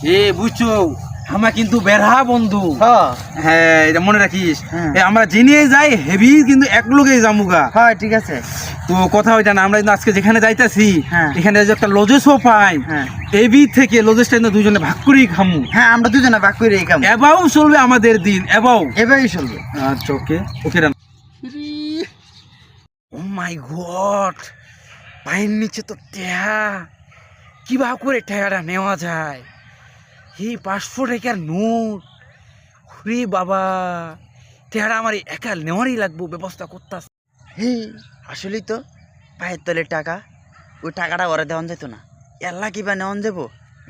এ বুঝছো আমরা কিন্তু বেরহা বন্ধু। হ্যাঁ এটা মনে রাখিস। আমরা জেনে যাই হেভি কিন্তু এক লোকেই জামুগা। হ্যাঁ ঠিক আছে। তো কথা ওইটা না, আমরা কিন্তু আজকে যেখানে যাইতাছি হ্যাঁ। এখানে যে একটা লজেসও পাই। হ্যাঁ। এবি থেকে লজেসটা কিন্তু দুজনে ভাগ করেই খামু। হ্যাঁ আমরা দুজনে ভাগ করে খামু। এবাও চলবে আমাদের দিন, এবাও এভাবেই চলবে। আচ্ছা ওকে ওকে রান। ও মাই গড, পায়ের নিচে তো টেহা, কিভাবে করে টেহাটা নেওয়া যায়? এই 500 টাকার নোট, রে বাবা, টেহাটা আমার একা নেওয়ারই লাগবো, ব্যবস্থা করতেছে। হে আসলেই তো পায়ের তলের টাকা, ওই টাকাটা ওরা দেওয়া যেত না, এল্লা কিবা নেওয়া যাবো,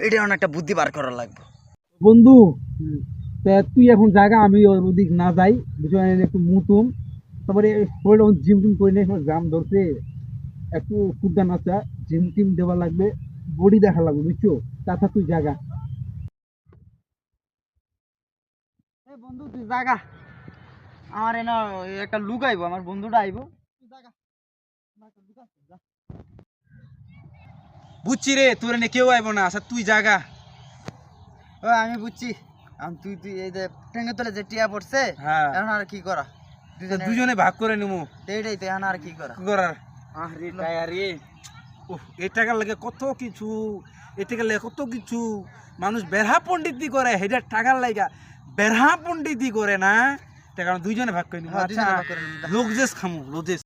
এটা অনেকটা বুদ্ধি বার করা লাগবে। বন্ধু তা তুই এখন জায়গা, আমি ওর ওদিক না যাই, বুঝছো একটু মুতুম, তারপরে শরীর জিম টিম করে নিয়ে জাম ধরছে, একটু কুদ্দা নাচা জিম টিম দেওয়া লাগবে, বডি দেখা লাগবে, বুঝছো? তাছাড়া তুই জায়গা। বন্ধু তুই জাগা, আমার এনা একটা লুক আইবো, আমার বন্ধুটা আইবো, তুই জাগা। বুঝছি রে, তোর এনে কেউ আইব না, আচ্ছা তুই জায়গা। ও আমি বুঝছি, তুই তুই এই যে ট্রেনের তলে যে টিয়া পড়ছে, হ্যাঁ এখন আর কি করা? দুজনে ভাগ করে নেবো, এইটাই তো, এখন আর কি করা? কি করার? আরে টায়ারে, ওহ এই টাকার লাগে কত কিছু, এই টাকার লাগে কত কিছু। মানুষ বেরহা পণ্ডিতি করে, হেটার টাকার লাগা বেরহা পণ্ডিতি করে না, টাকা দুইজনে ভাগ করে নিবো। হ্যাঁ, আচ্ছা দুইজনে ভাগ করে নিবো। লোকজেস খামু, লোকজেস।